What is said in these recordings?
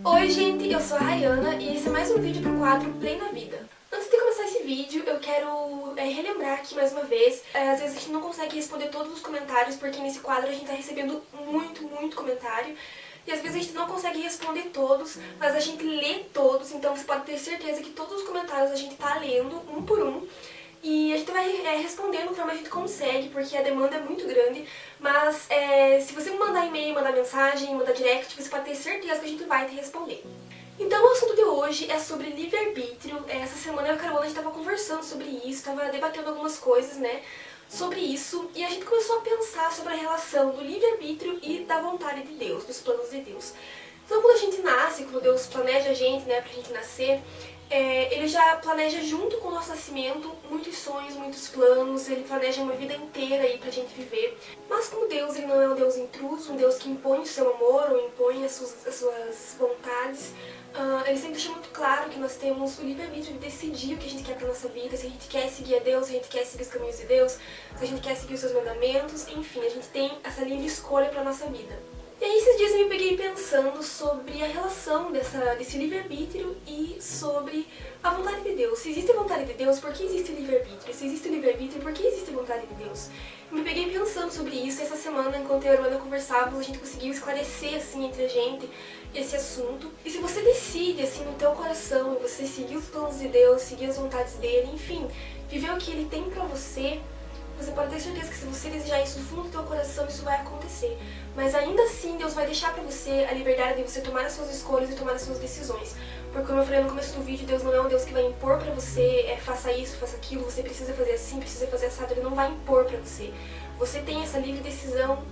Oi gente, eu sou a Rayana e esse é mais um vídeo pro quadro Play na Vida. Antes de começar esse vídeo, eu quero relembrar aqui mais uma vez, às vezes a gente não consegue responder todos os comentários porque nesse quadro a gente tá recebendo muito comentário e às vezes a gente não consegue responder todos, mas a gente lê todos, então você pode ter certeza que todos os comentários a gente tá lendo um por um. E a gente vai respondendo conforme a gente consegue, porque a demanda é muito grande. Mas se você me mandar e-mail, mandar mensagem, mandar direct, você pode ter certeza que a gente vai te responder. Então o assunto de hoje é sobre livre-arbítrio. Essa semana eu e a Carol, a gente estava conversando sobre isso, estava debatendo algumas coisas, né, sobre isso. E a gente começou a pensar sobre a relação do livre-arbítrio e da vontade de Deus, dos planos de Deus. Então quando a gente nasce, quando Deus planeja a gente, né, pra gente nascer, ele já planeja junto com o nosso nascimento muitos sonhos, muitos planos, ele planeja uma vida inteira aí pra gente viver. Mas como Deus, ele não é um Deus intruso, um Deus que impõe o seu amor ou impõe as suas vontades, ele sempre deixa muito claro que nós temos o livre-arbítrio de decidir o que a gente quer pra nossa vida, se a gente quer seguir a Deus, se a gente quer seguir os caminhos de Deus, se a gente quer seguir os seus mandamentos, enfim, a gente tem essa livre escolha pra nossa vida. E aí esses dias eu me peguei pensando sobre a relação desse livre-arbítrio e sobre a vontade de Deus. Se existe a vontade de Deus, por que existe o livre-arbítrio? Se existe o livre-arbítrio, por que existe a vontade de Deus? Eu me peguei pensando sobre isso e essa semana, enquanto eu e a Urbana conversávamos, a gente conseguiu esclarecer assim entre a gente esse assunto. E se você decide assim no teu coração, e você seguir os planos de Deus, seguir as vontades dele, enfim, viver o que ele tem pra você, você pode ter certeza que se você desejar isso no fundo do teu coração, isso vai acontecer. Mas ainda assim, Deus vai deixar pra você a liberdade de você tomar as suas escolhas e tomar as suas decisões. Porque como eu falei no começo do vídeo, Deus não é um Deus que vai impor pra você, faça isso, faça aquilo, você precisa fazer assim, precisa fazer assado, Ele não vai impor pra você. Você tem essa livre decisão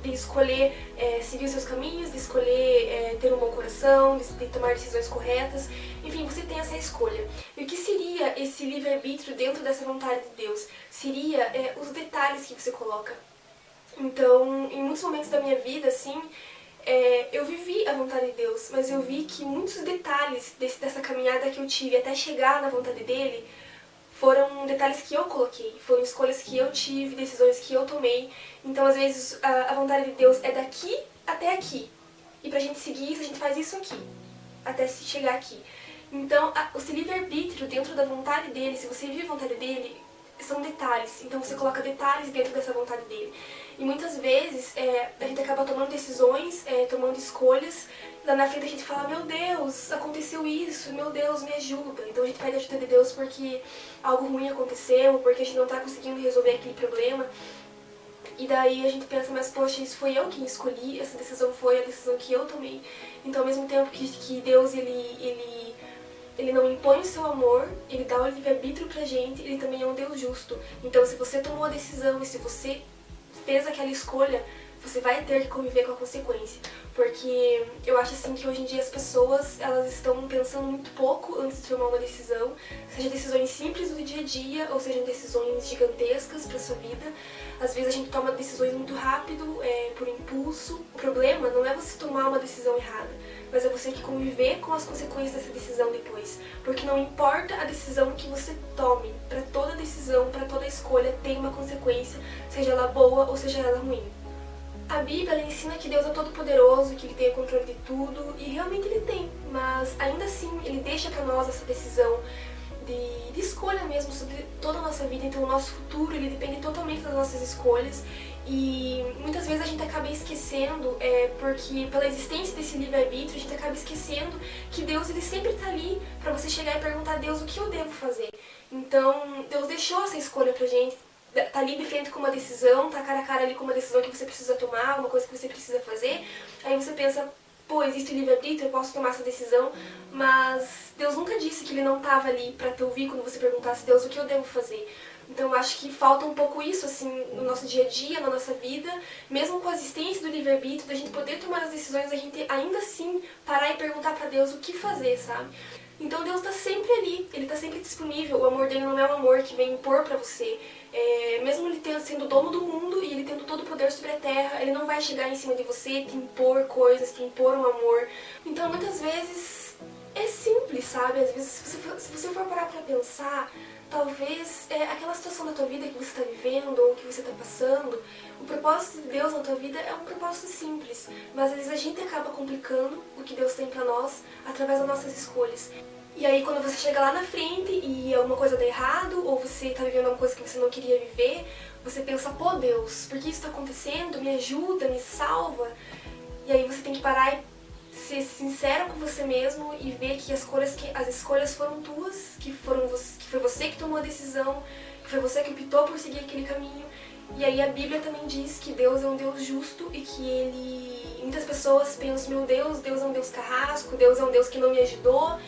de escolher seguir os seus caminhos, de escolher ter um bom coração, de tomar decisões corretas. Enfim, você tem essa escolha. E o que seria esse livre-arbítrio dentro dessa vontade de Deus? Seria os detalhes que você coloca. Então, em muitos momentos da minha vida, assim, eu vivi a vontade de Deus, mas eu vi que muitos detalhes dessa caminhada que eu tive até chegar na vontade dele foram detalhes que eu coloquei, foram escolhas que eu tive, decisões que eu tomei. Então, às vezes, a vontade de Deus é daqui até aqui. E pra gente seguir isso, a gente faz isso aqui, até se chegar aqui. Então, o seu livre-arbítrio dentro da vontade dele, se você vive a vontade dele, são detalhes. Então, você coloca detalhes dentro dessa vontade dele. E muitas vezes, a gente acaba tomando decisões, tomando escolhas. Lá na frente a gente fala, meu Deus, aconteceu isso, meu Deus, me ajuda. Então a gente pede a ajuda de Deus porque algo ruim aconteceu, porque a gente não tá conseguindo resolver aquele problema. E daí a gente pensa, mas poxa, isso foi eu quem escolhi, essa decisão foi a decisão que eu tomei. Então ao mesmo tempo que Deus, ele não impõe o seu amor, ele dá o livre-arbítrio pra gente, ele também é um Deus justo. Então se você tomou a decisão e se você fez aquela escolha, você vai ter que conviver com a consequência. Porque eu acho assim que hoje em dia as pessoas, elas estão pensando muito pouco antes de tomar uma decisão, seja decisões simples do dia a dia, ou seja decisões gigantescas para sua vida. Às vezes a gente toma decisões muito rápido, por impulso. O problema não é você tomar uma decisão errada, mas é você que conviver com as consequências dessa decisão depois. Porque não importa a decisão que você tome, para toda decisão, para toda escolha tem uma consequência, seja ela boa ou seja ela ruim. A Bíblia ela ensina que Deus é todo poderoso, que Ele tem o controle de tudo, e realmente Ele tem, mas ainda assim Ele deixa pra nós essa decisão de escolha mesmo sobre toda a nossa vida. Então o nosso futuro ele depende totalmente das nossas escolhas, e muitas vezes a gente acaba esquecendo, porque pela existência desse livre-arbítrio a gente acaba esquecendo que Deus ele sempre tá ali pra você chegar e perguntar a Deus o que eu devo fazer. Então Deus deixou essa escolha pra gente, tá ali de frente com uma decisão, tá cara a cara ali com uma decisão que você precisa tomar, uma coisa que você precisa fazer. Aí você pensa, pô, existe o livre-arbítrio, eu posso tomar essa decisão, mas Deus nunca disse que Ele não tava ali pra te ouvir quando você perguntasse, Deus, o que eu devo fazer? Então eu acho que falta um pouco isso, assim, no nosso dia a dia, na nossa vida, mesmo com a existência do livre-arbítrio, da gente poder tomar as decisões, a gente ainda assim parar e perguntar pra Deus o que fazer, sabe? Então Deus tá sempre ali, Ele tá sempre disponível, o amor dele não é um amor que vem impor pra você. Mesmo Ele sendo dono do mundo e Ele tendo todo o poder sobre a terra, Ele não vai chegar em cima de você, te impor coisas, te impor um amor. Então muitas vezes simples, sabe? Às vezes, se você for parar pra pensar, talvez aquela situação da tua vida que você está vivendo ou que você está passando, o propósito de Deus na tua vida é um propósito simples, mas às vezes a gente acaba complicando o que Deus tem pra nós através das nossas escolhas. E aí quando você chega lá na frente e alguma coisa dá errado, ou você tá vivendo alguma coisa que você não queria viver, você pensa, pô Deus, por que isso tá acontecendo? Me ajuda, me salva. E aí você tem que parar e ser sincero com você mesmo e ver que as escolhas foram tuas, que foi você que tomou a decisão, que foi você que optou por seguir aquele caminho. E aí a Bíblia também diz que Deus é um Deus justo e que muitas pessoas pensam, meu Deus é um Deus carrasco, Deus é um Deus que não me ajudou,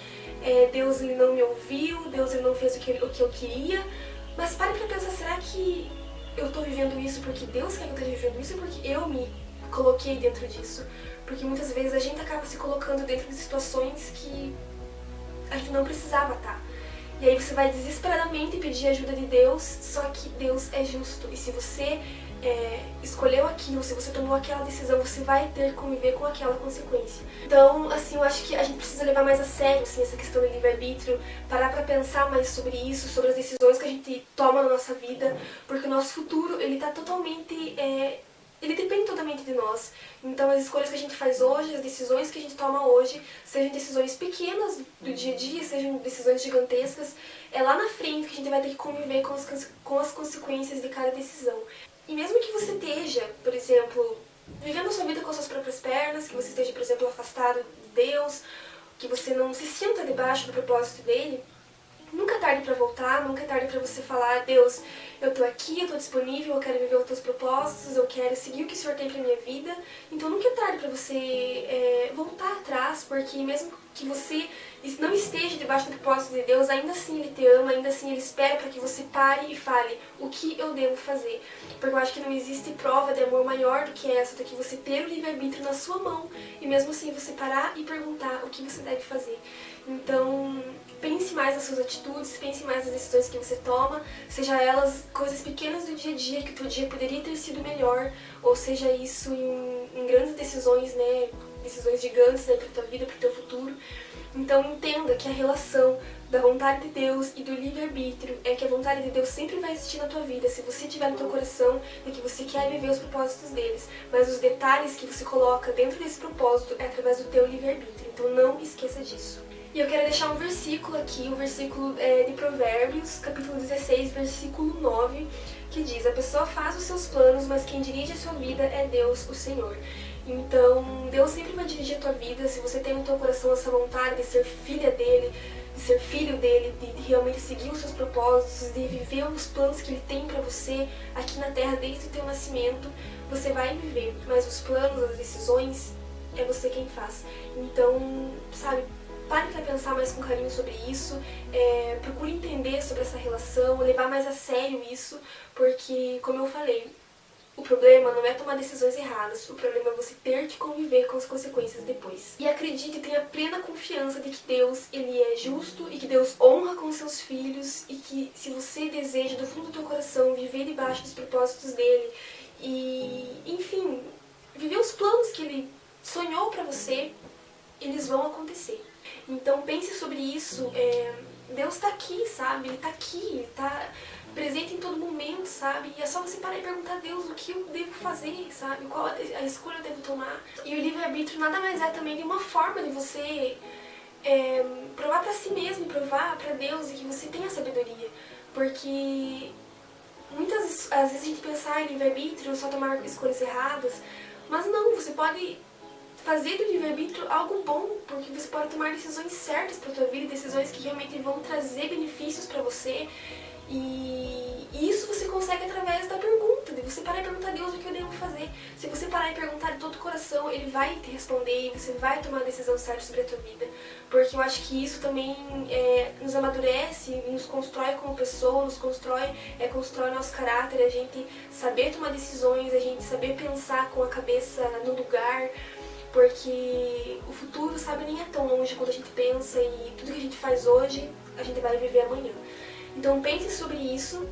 Deus ele não me ouviu, Deus ele não fez o que eu queria. Mas pare pra pensar, será que eu tô vivendo isso porque Deus quer que eu esteja vivendo isso ou porque eu me coloquei dentro disso? Porque muitas vezes a gente acaba se colocando dentro de situações que a gente não precisava estar. E aí você vai desesperadamente pedir ajuda de Deus, só que Deus é justo. E se você escolheu aquilo, se você tomou aquela decisão, você vai ter que conviver com aquela consequência. Então, assim, eu acho que a gente precisa levar mais a sério assim, essa questão do livre-arbítrio, parar pra pensar mais sobre isso, sobre as decisões que a gente toma na nossa vida, porque o nosso futuro, ele tá totalmente... ele depende totalmente de nós. Então as escolhas que a gente faz hoje, as decisões que a gente toma hoje, sejam decisões pequenas do dia a dia, sejam decisões gigantescas, é lá na frente que a gente vai ter que conviver com as consequências de cada decisão. E mesmo que você esteja, por exemplo, vivendo a sua vida com as suas próprias pernas, que você esteja, por exemplo, afastado de Deus, que você não se sinta debaixo do propósito dele, nunca é tarde pra voltar, nunca é tarde pra você falar, Deus, eu tô aqui, eu tô disponível, eu quero viver os teus propósitos, eu quero seguir o que o Senhor tem pra minha vida. Então nunca é tarde pra você voltar atrás, porque mesmo que você não esteja debaixo do propósito de Deus, ainda assim Ele te ama, ainda assim Ele espera pra que você pare e fale o que eu devo fazer. Porque eu acho que não existe prova de amor maior do que essa, do que você ter o livre-arbítrio na sua mão e mesmo assim você parar e perguntar o que você deve fazer. Então, pense mais nas suas atitudes, pense mais nas decisões que você toma, seja elas coisas pequenas do dia a dia, que o teu dia poderia ter sido melhor, ou seja isso em grandes decisões, né, decisões gigantes, né, pra tua vida, pro teu futuro. Então entenda que a relação da vontade de Deus e do livre-arbítrio é que a vontade de Deus sempre vai existir na tua vida, se você tiver no teu coração é que você quer viver os propósitos deles, mas os detalhes que você coloca dentro desse propósito é através do teu livre-arbítrio, então não esqueça disso. E eu quero deixar um versículo aqui, o versículo de Provérbios, capítulo 16, versículo 9, que diz, a pessoa faz os seus planos, mas quem dirige a sua vida é Deus, o Senhor. Então, Deus sempre vai dirigir a tua vida, se você tem no teu coração essa vontade de ser filha dele, de ser filho dele, de realmente seguir os seus propósitos, de viver os planos que ele tem pra você aqui na Terra desde o teu nascimento, você vai viver, mas os planos, as decisões, é você quem faz. Então, sabe, pare pra pensar mais com carinho sobre isso, procure entender sobre essa relação, levar mais a sério isso, porque, como eu falei, o problema não é tomar decisões erradas, o problema é você ter que conviver com as consequências depois. E acredite, tenha plena confiança de que Deus, ele é justo e que Deus honra com seus filhos e que se você deseja do fundo do teu coração viver debaixo dos propósitos dele e, enfim, viver os planos que ele sonhou pra você, eles vão acontecer. Então pense sobre isso, Deus tá aqui, sabe? Ele tá aqui, ele tá presente em todo momento, sabe? E é só você parar e perguntar a Deus o que eu devo fazer, sabe? Qual a escolha eu devo tomar. E o livre-arbítrio nada mais é também de uma forma de você provar pra si mesmo, provar pra Deus e que você tenha sabedoria. Porque muitas às vezes a gente pensa em livre-arbítrio, só tomar escolhas erradas, mas não, você pode fazer do livre-arbítrio algo bom, porque você pode tomar decisões certas pra tua vida, decisões que realmente vão trazer benefícios pra você. E isso você consegue através da pergunta, de você parar e perguntar a Deus o que eu devo fazer. Se você parar e perguntar de todo o coração, Ele vai te responder e você vai tomar a decisão certa sobre a tua vida. Porque eu acho que isso também nos amadurece, nos constrói como pessoa, nos constrói nosso caráter, a gente saber tomar decisões, a gente saber pensar com a cabeça no lugar. Porque o futuro, sabe, nem é tão longe quando a gente pensa e tudo que a gente faz hoje, a gente vai viver amanhã. Então pense sobre isso,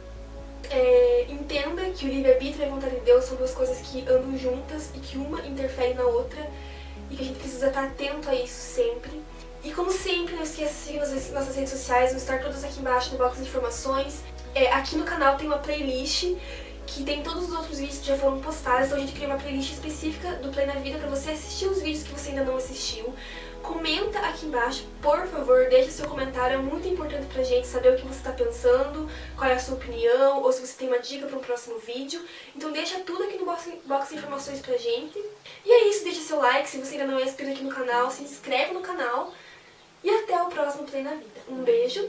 entenda que o livre-arbítrio e a vontade de Deus são duas coisas que andam juntas e que uma interfere na outra e que a gente precisa estar atento a isso sempre. E como sempre, não esqueça de seguir nas nossas redes sociais, vão estar todas aqui embaixo no box de informações. Aqui no canal tem uma playlist que tem todos os outros vídeos que já foram postados, então a gente criou uma playlist específica do Play na Vida pra você assistir os vídeos que você ainda não assistiu. Comenta aqui embaixo, por favor, deixe seu comentário, é muito importante pra gente saber o que você tá pensando, qual é a sua opinião, ou se você tem uma dica para um próximo vídeo. Então deixa tudo aqui no box de informações pra gente. E é isso, deixa seu like, se você ainda não é inscrito aqui no canal, se inscreve no canal. E até o próximo Play na Vida. Um beijo!